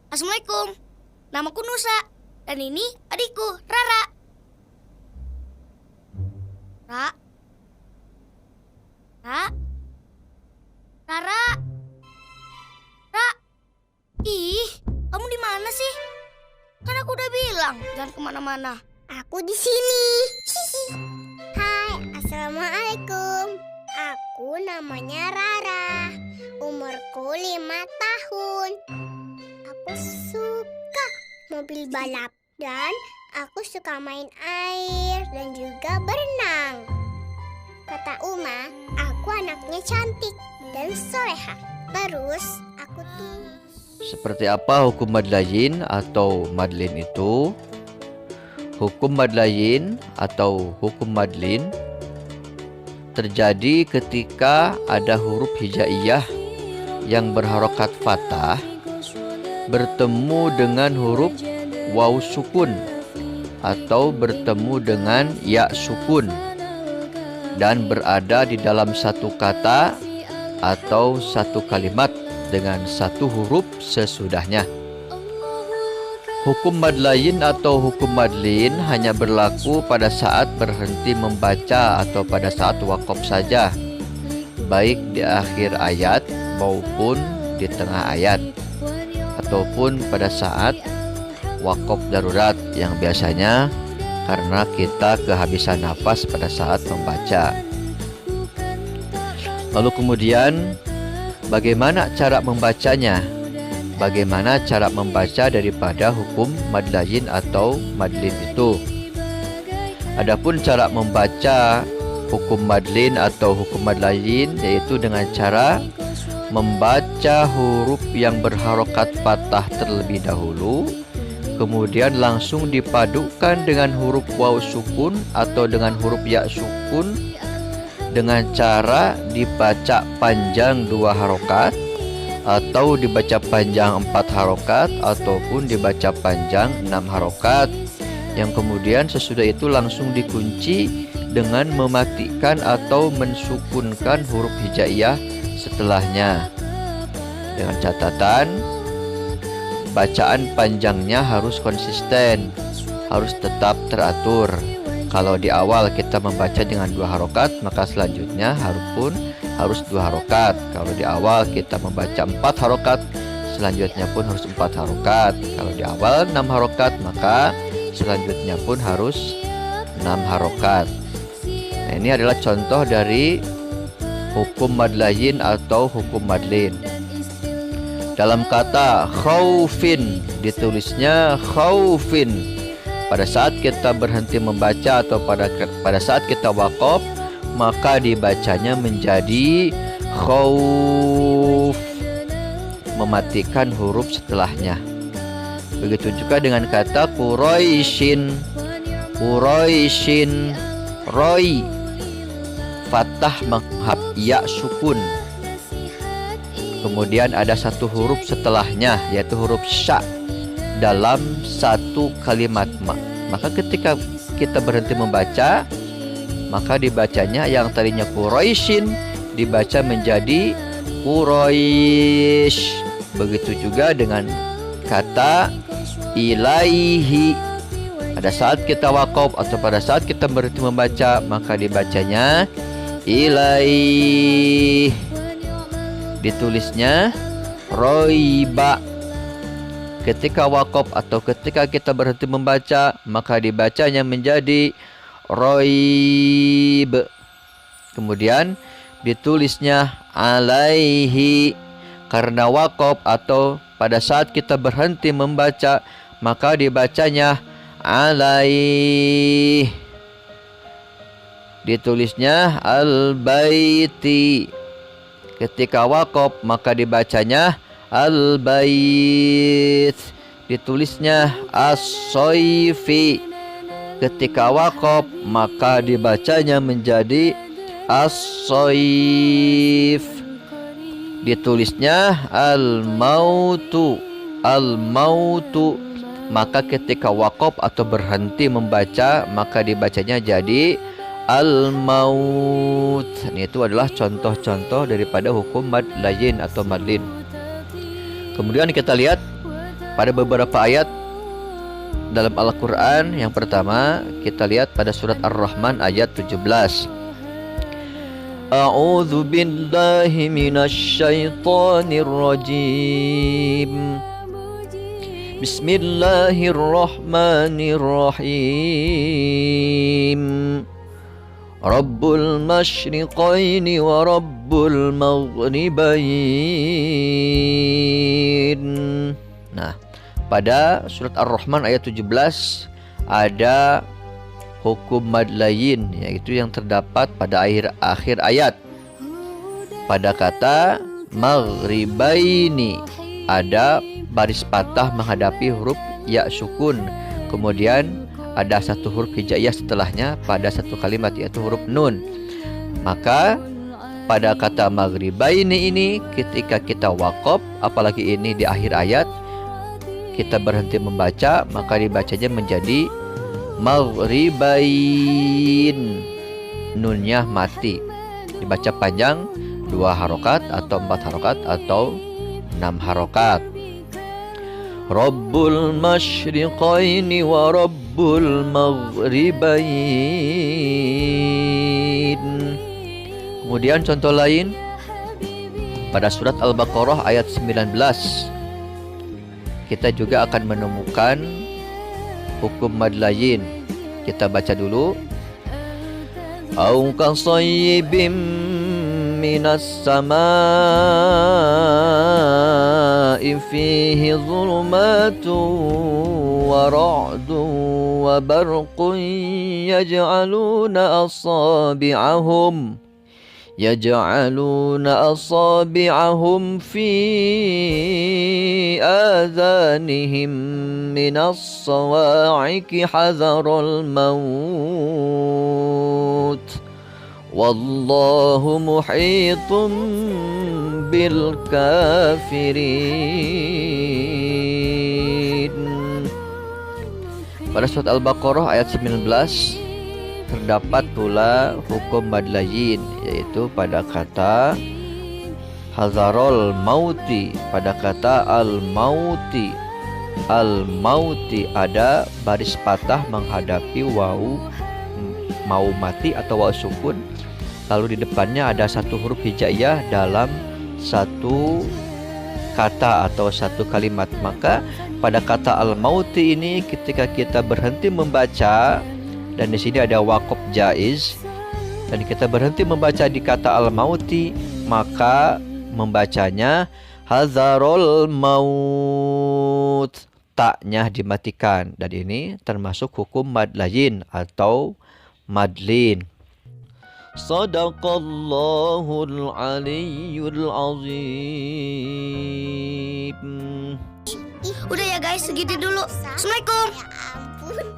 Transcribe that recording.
Assalamualaikum. Namaku Nusa. Dan ini adikku, Rara. Ra? Ra? Rara? Ra? Ih, kamu di mana sih? Kan aku udah bilang jangan kemana-mana. Aku di sini. Hai, assalamualaikum. Aku namanya Rara. Umurku 5 tahun. Aku suka mobil balap dan aku suka main air dan juga berenang. Kata Uma, aku anaknya cantik dan soleha. Terus aku tuh... Seperti apa hukum madlayin atau madlin itu? Hukum madlayin atau hukum madlin terjadi ketika ada huruf hijaiyah yang berharokat fathah bertemu dengan huruf waw sukun atau bertemu dengan ya sukun dan berada di dalam satu kata atau satu kalimat dengan satu huruf sesudahnya. Hukum madlayin atau hukum madlin hanya berlaku pada saat berhenti membaca atau pada saat wakaf saja, baik di akhir ayat maupun di tengah ayat, ataupun pada saat wakaf darurat yang biasanya karena kita kehabisan nafas pada saat membaca. Lalu kemudian bagaimana cara membacanya? Bagaimana cara membaca daripada hukum madlayin atau madlin itu? Adapun cara membaca hukum madlin atau hukum madlayin yaitu dengan cara membaca huruf yang berharokat fathah terlebih dahulu, kemudian langsung dipadukan dengan huruf waw sukun atau dengan huruf ya sukun dengan cara dibaca panjang 2 harokat atau dibaca panjang 4 harokat ataupun dibaca panjang 6 harokat, yang kemudian sesudah itu langsung dikunci dengan mematikan atau mensukunkan huruf hijaiyah setelahnya, dengan catatan bacaan panjangnya harus konsisten, harus tetap teratur. Kalau di awal kita membaca dengan 2 harokat, maka selanjutnya harus 2 harokat. Kalau di awal kita membaca 4 harokat, selanjutnya pun harus 4 harokat. Kalau di awal 6 harokat, maka selanjutnya pun harus 6 harokat. Nah, ini adalah contoh dari hukum madlayin atau hukum madlin. Dalam kata khaufin, ditulisnya khaufin. Pada saat kita berhenti membaca atau pada saat kita wakaf, maka dibacanya menjadi khauf, mematikan huruf setelahnya. Begitu juga dengan kata Quraisyin. Quraisyin, roi, fathah menghap ya sukun. Kemudian ada satu huruf setelahnya yaitu huruf sya dalam satu kalimat. Maka ketika kita berhenti membaca, maka dibacanya yang tadinya Quraisyin dibaca menjadi Quraish. Begitu juga dengan kata ilaihi. Pada saat kita wakaf atau pada saat kita berhenti membaca, maka dibacanya ilaih. Ditulisnya roiba. Ketika wakaf atau ketika kita berhenti membaca, maka dibacanya menjadi roib. Kemudian ditulisnya alaihi. Karena wakaf atau pada saat kita berhenti membaca, maka dibacanya alaih. Ditulisnya al-baiti. Ketika wakaf maka dibacanya al-bait. Ditulisnya as-soifi. Ketika wakaf maka dibacanya menjadi as-soif. Ditulisnya al-mautu. Al-mautu. Maka ketika wakaf atau berhenti membaca, maka dibacanya jadi al-maut. Ini itu adalah contoh-contoh daripada hukum madlayin atau madlin. Kemudian kita lihat pada beberapa ayat dalam Al-Quran. Yang pertama kita lihat pada surat Ar-Rahman ayat 17. A'udzu billahi minasy syaithanir rajim. Bismillahirrahmanirrahim. Rabbul masyriqaini wa rabbul maghribain. Nah, pada surat Ar-Rahman ayat 17 ada hukum mad layin, yaitu yang terdapat pada akhir ayat. Pada kata maghribaini ada baris patah menghadapi huruf ya sukun, kemudian ada satu huruf hijaiyah setelahnya pada satu kalimat, yaitu huruf nun. Maka pada kata maghribaini ini ketika kita waqaf, apalagi ini di akhir ayat, kita berhenti membaca, maka dibacanya menjadi maghribain. Nunnya mati, dibaca panjang 2 harokat atau 4 harokat atau 6 harokat. Rabbul masyriqaini wa rabbul maghribain. Kemudian contoh lain pada surat Al-Baqarah ayat 19, kita juga akan menemukan hukum mad layin. Kita baca dulu. Au kasayyibim minas samaa'i fihi dhulumatun wa ra'dun wa barqun يجعلون أصابعهم في آذانهم من الصواعق حذر الموت والله محيط بالكافرين. Pada surat Al-Baqarah ayat 19 terdapat pula hukum mad layin, yaitu pada kata hazarul mauti. Pada kata al-mauti, al-mauti ada baris patah menghadapi wawu mau mati atau wawu sukun, lalu di depannya ada satu huruf hijaiyah dalam satu kata atau satu kalimat. Maka pada kata al-mauti ini ketika kita berhenti membaca, dan di sini ada waqaf jaiz, dan kita berhenti membaca di kata al-mauti, maka membacanya hazarul maut, taknya dimatikan, dan ini termasuk hukum mad layin atau madlin. Sadaqallahul aliyyul azim. Udah ya guys, segitu dulu. Assalamualaikum. Ya ampun.